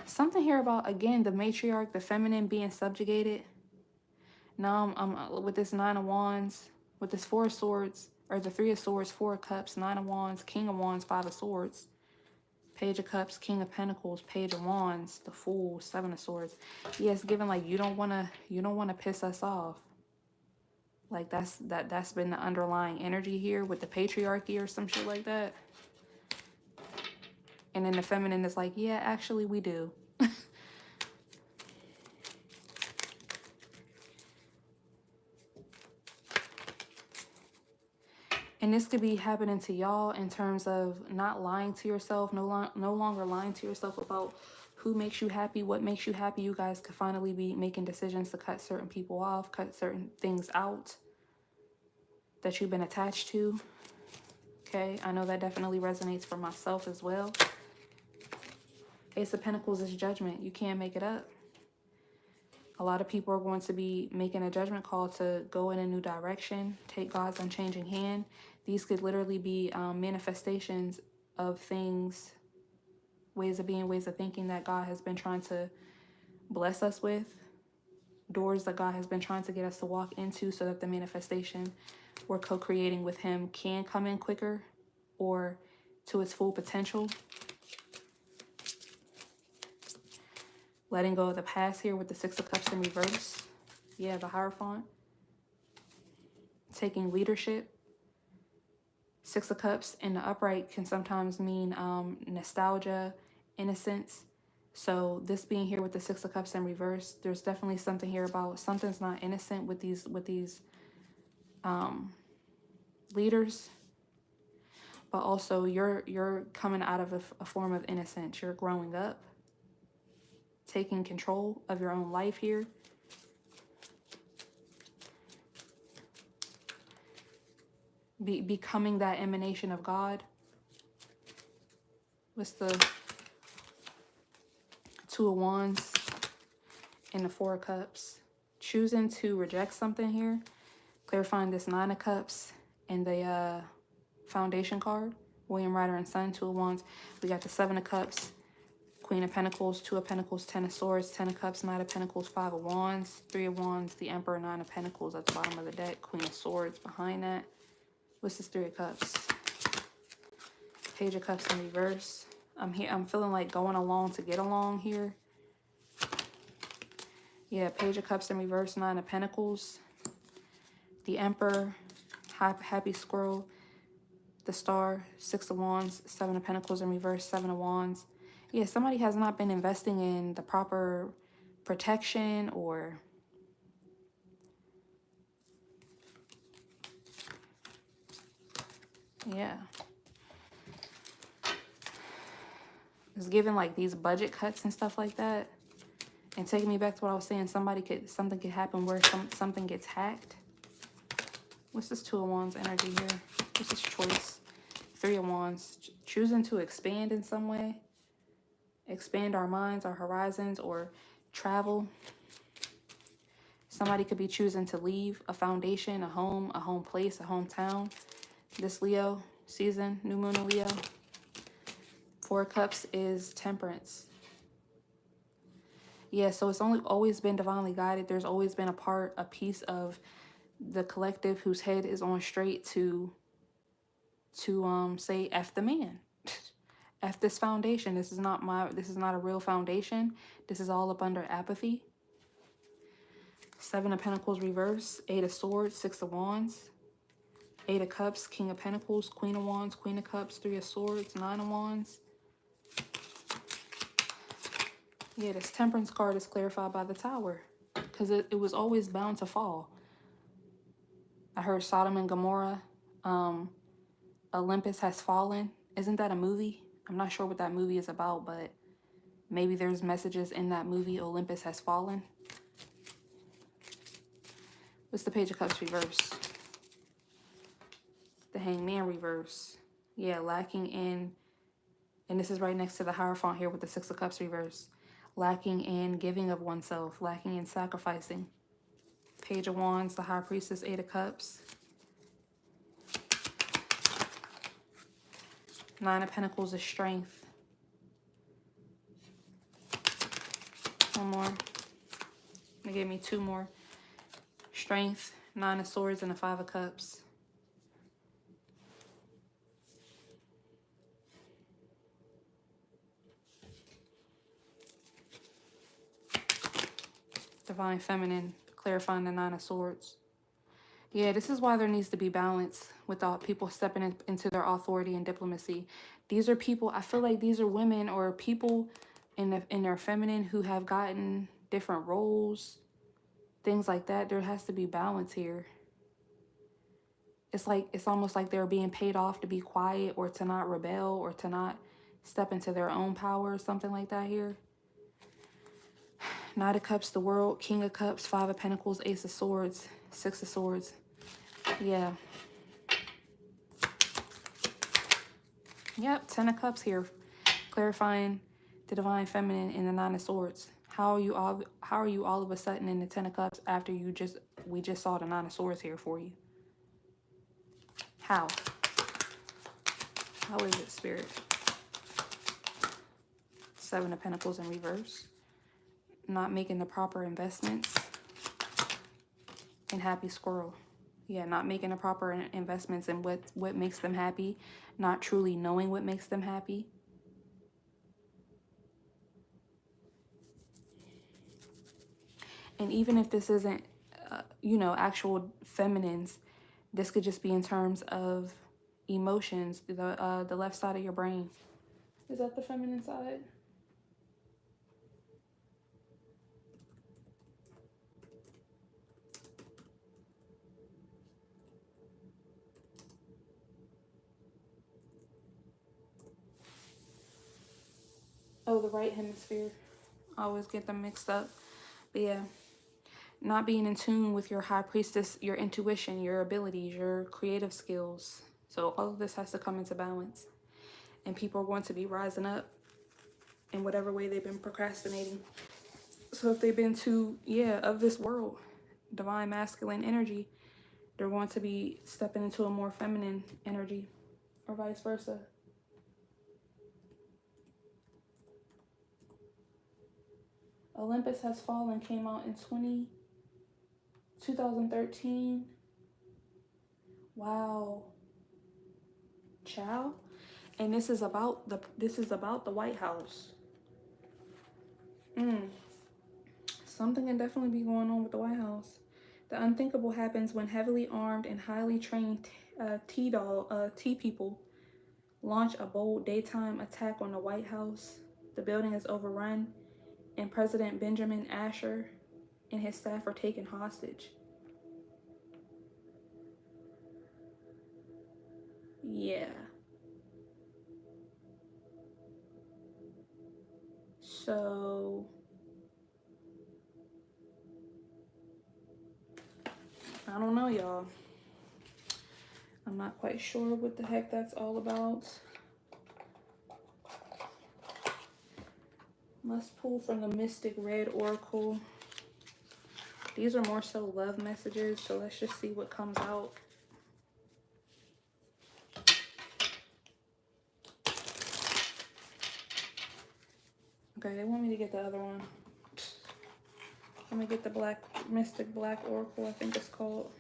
Something here about, again, the matriarch, the feminine being subjugated. Now I'm with this Nine of Wands, with this Four of Swords, or the Three of Swords, Four of Cups, Nine of Wands, King of Wands, Five of Swords. Page of Cups, King of Pentacles, Page of Wands, the Fool, Seven of Swords. Yeah, it's given like you don't wanna piss us off. Like that's been the underlying energy here with the patriarchy or some shit like that. And then the feminine is like, yeah, actually we do. And this could be happening to y'all in terms of not lying to yourself, no longer lying to yourself about who makes you happy, what makes you happy. You guys could finally be making decisions to cut certain people off, cut certain things out that you've been attached to. Okay, I know that definitely resonates for myself as well. Ace of Pentacles is judgment. You can't make it up. A lot of people are going to be making a judgment call to go in a new direction, take God's unchanging hand. These could literally be manifestations of things, ways of being, ways of thinking that God has been trying to bless us with. Doors that God has been trying to get us to walk into so that the manifestation we're co-creating with him can come in quicker or to its full potential. Letting go of the past here with the Six of Cups in reverse. Yeah, the Hierophant. Taking leadership. Six of Cups in the upright can sometimes mean nostalgia, innocence. So this being here with the Six of Cups in reverse, there's definitely something here about something's not innocent with these leaders. But also you're coming out of a form of innocence. You're growing up, taking control of your own life here. Becoming that emanation of God. What's the Two of Wands and the Four of Cups? Choosing to reject something here. Clarifying this Nine of Cups and the Foundation card. William Ryder and Son, Two of Wands. We got the Seven of Cups, Queen of Pentacles, Two of Pentacles, Ten of Swords, Ten of Cups, Knight of Pentacles, Five of Wands, Three of Wands, the Emperor, Nine of Pentacles at the bottom of the deck, Queen of Swords behind that. What's this Three of Cups? Page of Cups in reverse. I'm feeling like going along to get along here. Yeah, Page of Cups in reverse, Nine of Pentacles. the Emperor, Happy Squirrel, the Star, Six of Wands, Seven of Pentacles in reverse, Seven of Wands. Yeah, somebody has not been investing in the proper protection or yeah. It's giving like these budget cuts and stuff like that. And taking me back to what I was saying, something could happen where something gets hacked. What's this Two of Wands energy here? What's this choice? Three of Wands. Choosing to expand in some way. Expand our minds, our horizons, or travel. Somebody could be choosing to leave a foundation, a home place, a hometown. This Leo season, new moon in Leo. Four of Cups is temperance. Yeah, so it's always been divinely guided. There's always been a piece of the collective whose head is on straight to say F the man. F this foundation. This is not a real foundation. This is all up under apathy. Seven of Pentacles reverse, Eight of Swords, Six of Wands, Eight of Cups, King of Pentacles, Queen of Wands, Queen of Cups, Three of Swords, Nine of Wands. Yeah, this Temperance card is clarified by the Tower because it was always bound to fall. I heard Sodom and Gomorrah, Olympus has fallen. Isn't that a movie? I'm not sure what that movie is about, but maybe there's messages in that movie, Olympus has fallen. What's the Page of Cups reverse? The Hangman reverse. Yeah, lacking in, and this is right next to the Hierophant here with the Six of Cups reverse. Lacking in giving of oneself, lacking in sacrificing. Page of Wands, the High Priestess, Eight of Cups. Nine of Pentacles is strength. One more. They gave me two more. Strength, Nine of Swords, and the Five of Cups. Divine Feminine, clarifying the Nine of Swords. Yeah, this is why there needs to be balance without people stepping into their authority and diplomacy. These are people, I feel like these are women or people in their feminine who have gotten different roles, things like that. There has to be balance here. It's almost like they're being paid off to be quiet or to not rebel or to not step into their own power or something like that here. Knight of Cups, the World, King of Cups, Five of Pentacles, Ace of Swords, Six of Swords. Yeah. Yep, Ten of Cups here, clarifying the Divine Feminine in the Nine of Swords. How are you all of a sudden in the Ten of Cups after we just saw the Nine of Swords here for you? How? How is it, Spirit? Seven of Pentacles in reverse. Not making the proper investments. And Happy Squirrel. Yeah, not making the proper investments in what makes them happy. Not truly knowing what makes them happy. And even if this isn't, actual feminines, this could just be in terms of emotions, the left side of your brain. Is that the feminine side? Oh, the right hemisphere. I always get them mixed up. But yeah, not being in tune with your High Priestess, your intuition, your abilities, your creative skills. So all of this has to come into balance. And people are going to be rising up in whatever way they've been procrastinating. So if they've been too, of this world, divine masculine energy, they're going to be stepping into a more feminine energy, or vice versa. Olympus Has Fallen came out in 2013. Wow. Child. And this is about the White House. Something can definitely be going on with the White House. The unthinkable happens when heavily armed and highly trained T people launch a bold daytime attack on the White House. The building is overrun, and President Benjamin Asher and his staff are taken hostage. Yeah. So, I don't know, y'all. I'm not quite sure what the heck that's all about. Let's pull from the Mystic Red Oracle. These are more so love messages, so let's just see what comes out. Okay, they want me to get the other one. Let me get the Mystic Black Oracle, I think it's called.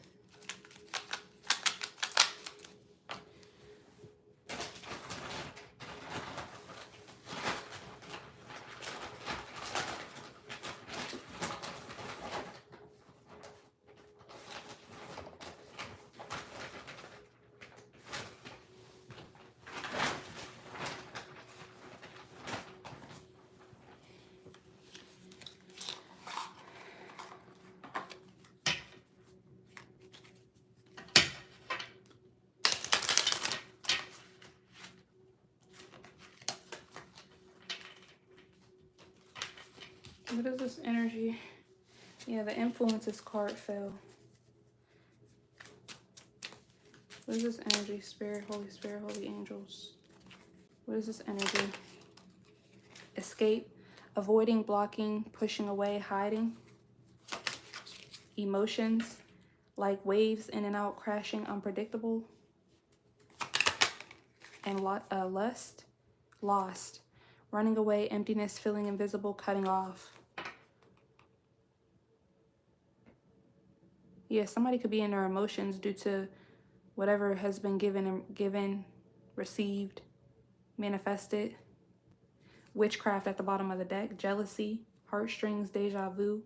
What is this energy? Yeah, the Influences card fell. What is this energy? Spirit, Holy Angels. What is this energy? Escape, avoiding, blocking, pushing away, hiding. Emotions, like waves in and out, crashing, unpredictable. And lust, lost, running away, emptiness, feeling invisible, cutting off. Yeah, somebody could be in their emotions due to whatever has been given, received, manifested. Witchcraft at the bottom of the deck. Jealousy, heartstrings, deja vu.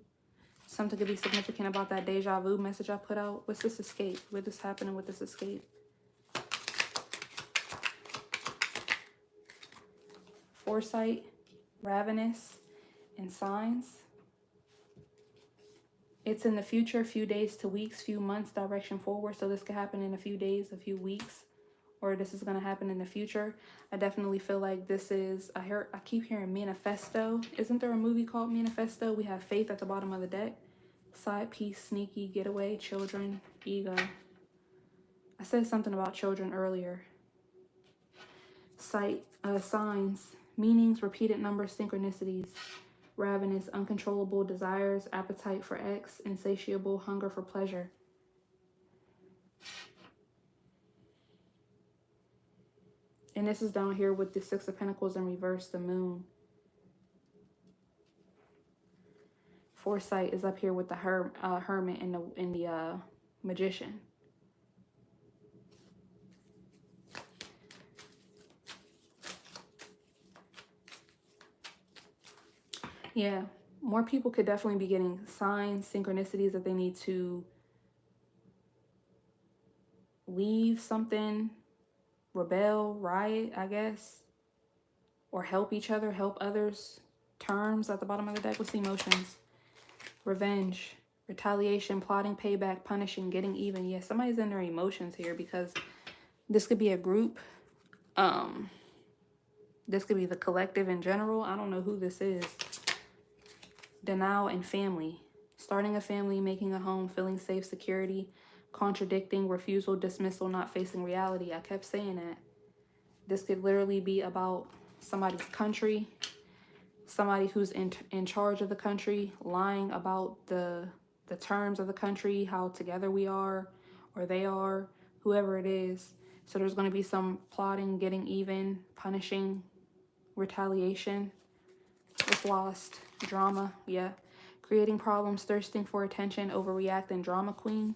Something could be significant about that deja vu message I put out. What's this escape? What is happening with this escape? Foresight, ravenous, and signs. It's in the future, few days to weeks, few months, direction forward. So this could happen in a few days, a few weeks, or this is going to happen in the future. I definitely feel like this is, I keep hearing manifesto. Isn't there a movie called Manifesto? We have faith at the bottom of the deck. Side piece, sneaky, getaway, children, ego. I said something about children earlier. Sight, signs, meanings, repeated numbers, synchronicities. Ravenous, uncontrollable desires, appetite for X, insatiable hunger for pleasure. And this is down here with the Six of Pentacles in reverse, the moon. Foresight is up here with the hermit and the magician. Yeah, more people could definitely be getting signs, synchronicities that they need to leave something, rebel, riot, I guess, or help each other, help others. Terms at the bottom of the deck. What's the emotions? Revenge, retaliation, plotting, payback, punishing, getting even. Yeah, somebody's in their emotions here because this could be a group. This could be the collective in general. I don't know who this is. Denial and family. Starting a family, making a home, feeling safe, security, contradicting, refusal, dismissal, not facing reality. I kept saying that. This could literally be about somebody's country, somebody who's in charge of the country, lying about the terms of the country, how together we are, or they are, whoever it is. So there's going to be some plotting, getting even, punishing, retaliation. It's lost. Drama, yeah. Creating problems, thirsting for attention, overreacting, drama queen.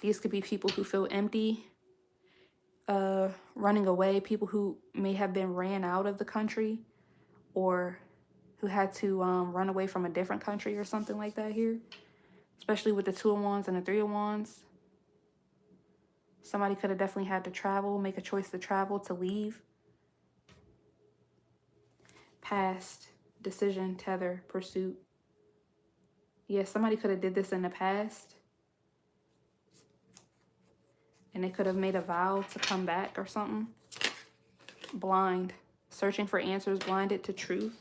These could be people who feel empty, running away, people who may have been ran out of the country or who had to run away from a different country or something like that here. especially with the 2 of Wands and the 3 of Wands. Somebody could have definitely had to travel, make a choice to travel, to leave. Past, decision, tether, pursuit. Yeah, somebody could have did this in the past. And they could have made a vow to come back or something. Blind, searching for answers, blinded to truth.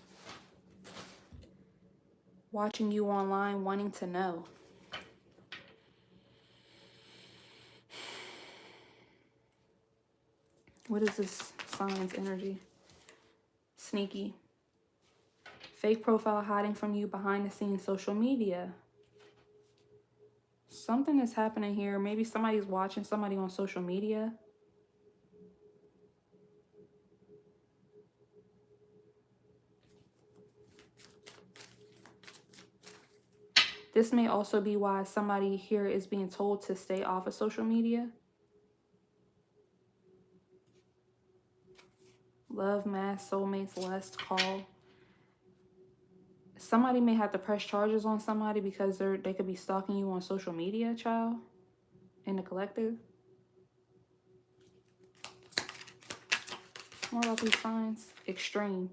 Watching you online, wanting to know. What is this sign's energy? Sneaky. Fake profile hiding from you, behind the scenes social media. Something is happening here. Maybe somebody's watching somebody on social media. This may also be why somebody here is being told to stay off of social media. Love, mass, soulmates, lust, call. Somebody may have to press charges on somebody because they could be stalking you on social media, child, in the collective. More about these signs. Extreme.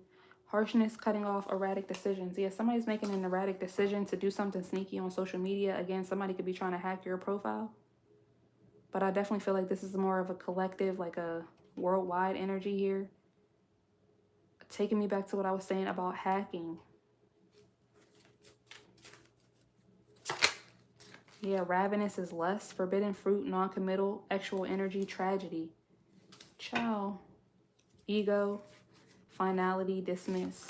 Harshness, cutting off, erratic decisions. Yeah, somebody's making an erratic decision to do something sneaky on social media. Again, somebody could be trying to hack your profile. But I definitely feel like this is more of a collective, like a worldwide energy here. Taking me back to what I was saying about hacking. Yeah, ravenous is lust, forbidden fruit, non-committal, actual energy, tragedy. Ciao. Ego, finality, dismiss.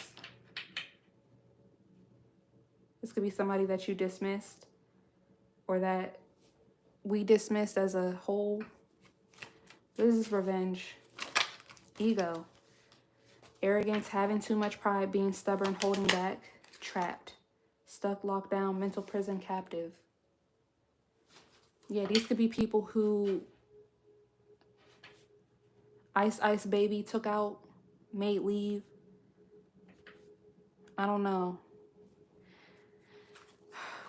This could be somebody that you dismissed or that we dismissed as a whole. This is revenge. Ego. Arrogance, having too much pride, being stubborn, holding back, trapped. Stuck, locked down, mental prison, captive. Yeah, these could be people who Ice Baby took out, made leave. I don't know.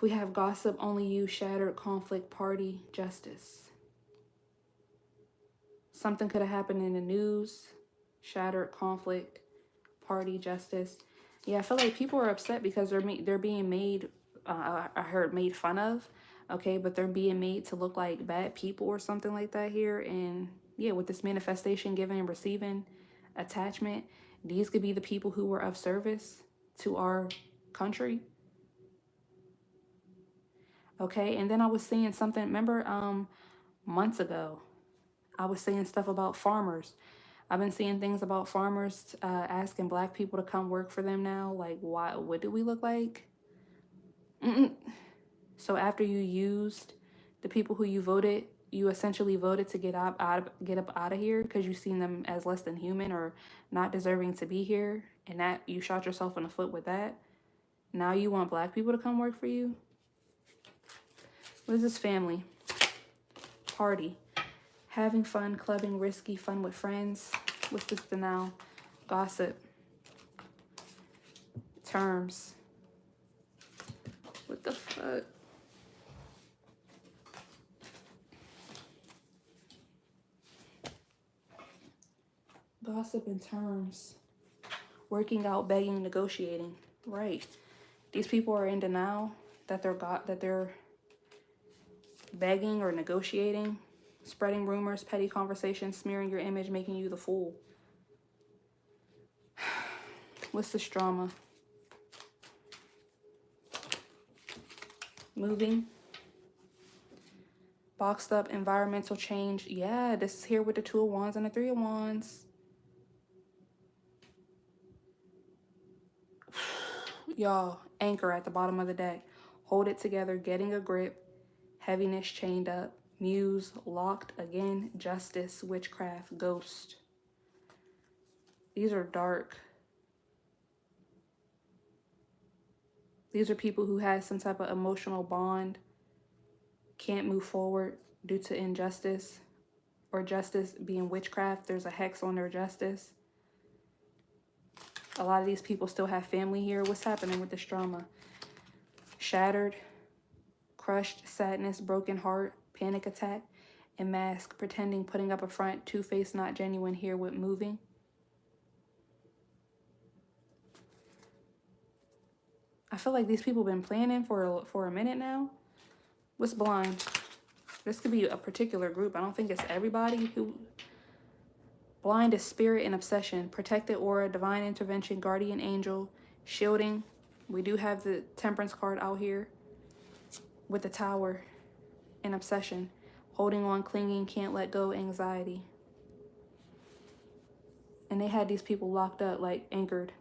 We have gossip, only you, shattered, conflict, party, justice. Something could have happened in the news. Shattered, conflict, party, justice. Yeah, I feel like people are upset because they're being made, I heard made fun of. Okay, but they're being made to look like bad people or something like that here. And yeah, with this manifestation, giving and receiving, attachment, these could be the people who were of service to our country. Okay, and then I was seeing something, remember months ago, I was saying stuff about farmers. I've been seeing things about farmers asking black people to come work for them now. Like, why? What do we look like? So after you used the people who you voted, you essentially voted to get up out of here because you seen them as less than human or not deserving to be here, and that you shot yourself in the foot with that. Now you want black people to come work for you? What is this? Family. Party. Having fun, clubbing, risky, fun with friends. What's this the now? Gossip. Terms. What the fuck? Gossip and terms. Working out, begging, negotiating. Right. These people are in denial that they're begging or negotiating, spreading rumors, petty conversations, smearing your image, making you the fool. What's this drama? Moving. Boxed up, environmental change. Yeah, this is here with the 2 of Wands and the 3 of Wands. Y'all, anchor at the bottom of the deck. Hold it together, getting a grip. Heaviness, chained up. Muse, locked again. Justice, witchcraft, ghost. These are dark. These are people who had some type of emotional bond. Can't move forward due to injustice. Or justice being witchcraft. There's a hex on their justice. A lot of these people still have family here. What's happening with this drama? Shattered. crushed, sadness, broken heart, panic attack, and mask, pretending, putting up a front, two-faced, not genuine, here with moving. I feel like these people have been planning for a minute now. What's blind? This could be a particular group. I don't think it's everybody who... Blind is spirit and obsession. Protected aura, divine intervention, guardian angel, shielding. We do have the temperance card out here with the tower and obsession. Holding on, clinging, can't let go, anxiety. And they had these people locked up, like anchored.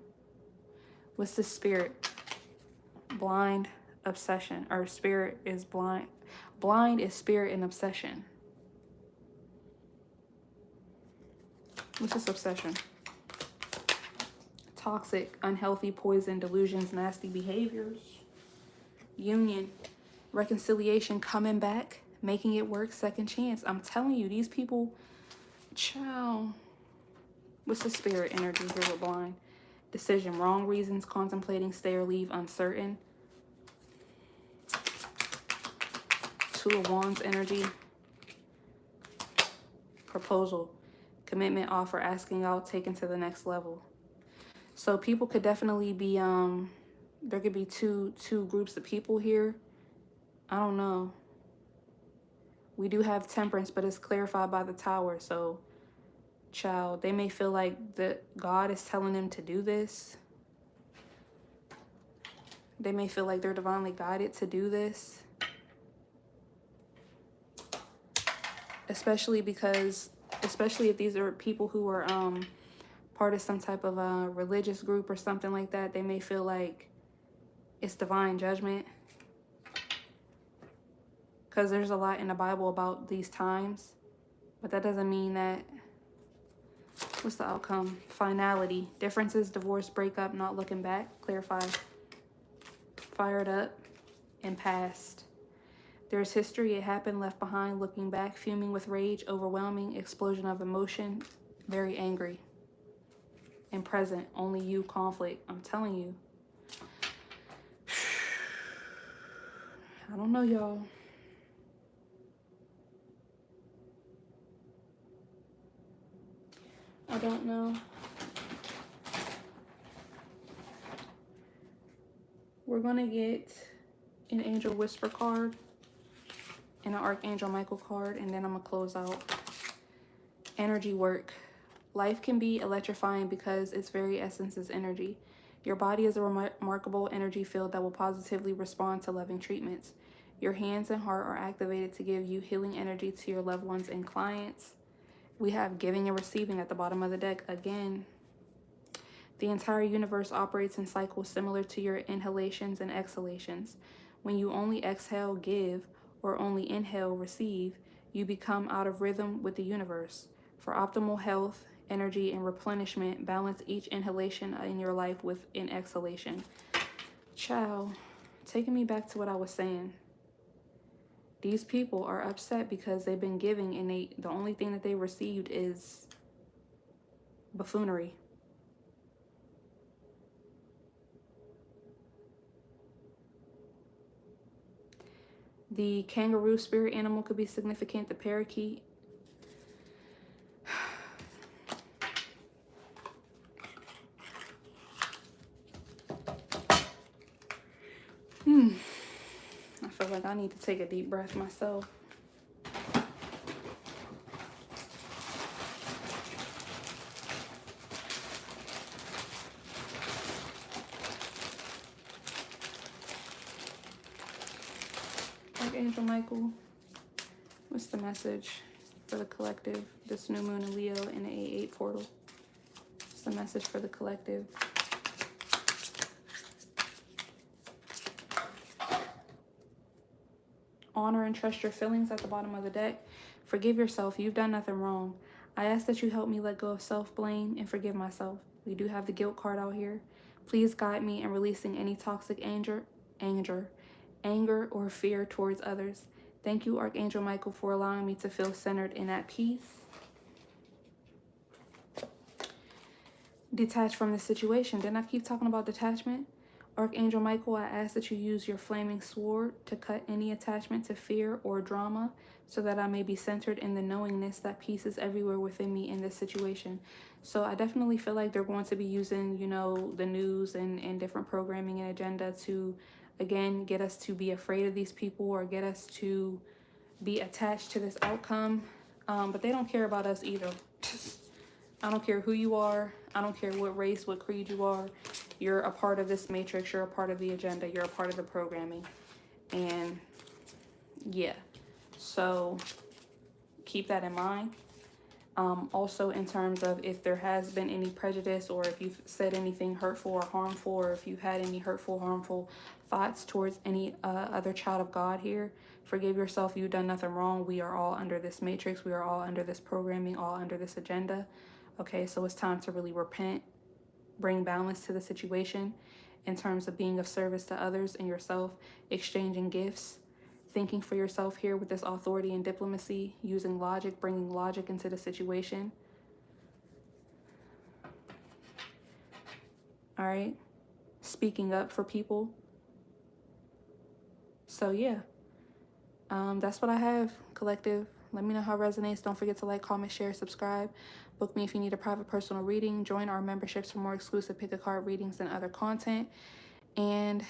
What's the spirit? Blind, obsession. Or spirit is blind. Blind is spirit and obsession. What's this obsession? Toxic, unhealthy, poison, delusions, nasty behaviors. Union, reconciliation, coming back, making it work, second chance. I'm telling you, these people, child. What's the spirit energy here with blind? Decision, wrong reasons, contemplating, stay or leave, uncertain. Two of Wands energy. Proposal, commitment, offer, asking out, taken to the next level. So people could definitely be, there could be two groups of people here. I don't know. We do have temperance, but it's clarified by the tower. So, child, they may feel like that God is telling them to do this. They may feel like they're divinely guided to do this. Especially if these are people who are part of some type of religious group or something like that, they may feel like it's divine judgment. Because there's a lot in the Bible about these times. But that doesn't mean that... What's the outcome? Finality. Differences, divorce, breakup, not looking back. Clarify. Fired up and past. There's history, it happened, left behind, looking back, fuming with rage, overwhelming, explosion of emotion, very angry. And present, only you, conflict. I'm telling you. I don't know, y'all. I don't know. We're going to get an Angel Whisper card and an Archangel Michael card, and then I'm going to close out. Energy work. Life can be electrifying because its very essence is energy. Your body is a remarkable energy field that will positively respond to loving treatments. Your hands and heart are activated to give you healing energy to your loved ones and clients. We have giving and receiving at the bottom of the deck again. The entire universe operates in cycles similar to your inhalations and exhalations. When you only exhale, give, or only inhale, receive, you become out of rhythm with the universe. For optimal health, energy, and replenishment, balance each inhalation in your life with an exhalation. Child, taking me back to what I was saying. These people are upset because they've been giving and the only thing that they received is buffoonery. The kangaroo spirit animal could be significant. The parakeet. I feel like I need to take a deep breath myself. Archangel Michael, what's the message for the collective? This new moon in Leo in the 8-8 portal. What's the message for the collective? Honor and trust your feelings at the bottom of the deck. Forgive yourself. You've done nothing wrong. I ask that you help me let go of self-blame and forgive myself. We do have the guilt card out here. Please guide me in releasing any toxic anger, or fear towards others. Thank you, Archangel Michael, for allowing me to feel centered and at peace. Detach from the situation. Didn't I keep talking about detachment? Archangel Michael, I ask that you use your flaming sword to cut any attachment to fear or drama so that I may be centered in the knowingness that peace is everywhere within me in this situation. So I definitely feel like they're going to be using, you know, the news and different programming and agenda to, again, get us to be afraid of these people or get us to be attached to this outcome. But they don't care about us either. I don't care who you are. I don't care what race, what creed you are. You're a part of this matrix. You're a part of the agenda. You're a part of the programming. And yeah, so keep that in mind. Also, in terms of if there has been any prejudice or if you've said anything hurtful or harmful, or if you've had any hurtful, harmful thoughts towards any other child of God here, forgive yourself. You've done nothing wrong. We are all under this matrix. We are all under this programming, all under this agenda. Okay, so it's time to really repent, bring balance to the situation in terms of being of service to others and yourself, exchanging gifts, thinking for yourself here with this authority and diplomacy, using logic, bringing logic into the situation. All right, speaking up for people. So yeah, that's what I have, collective. Let me know how it resonates. Don't forget to like, comment, share, subscribe. Book me if you need a private personal reading. Join our memberships for more exclusive pick a card readings and other content. And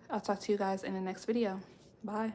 I'll talk to you guys in the next video. Bye.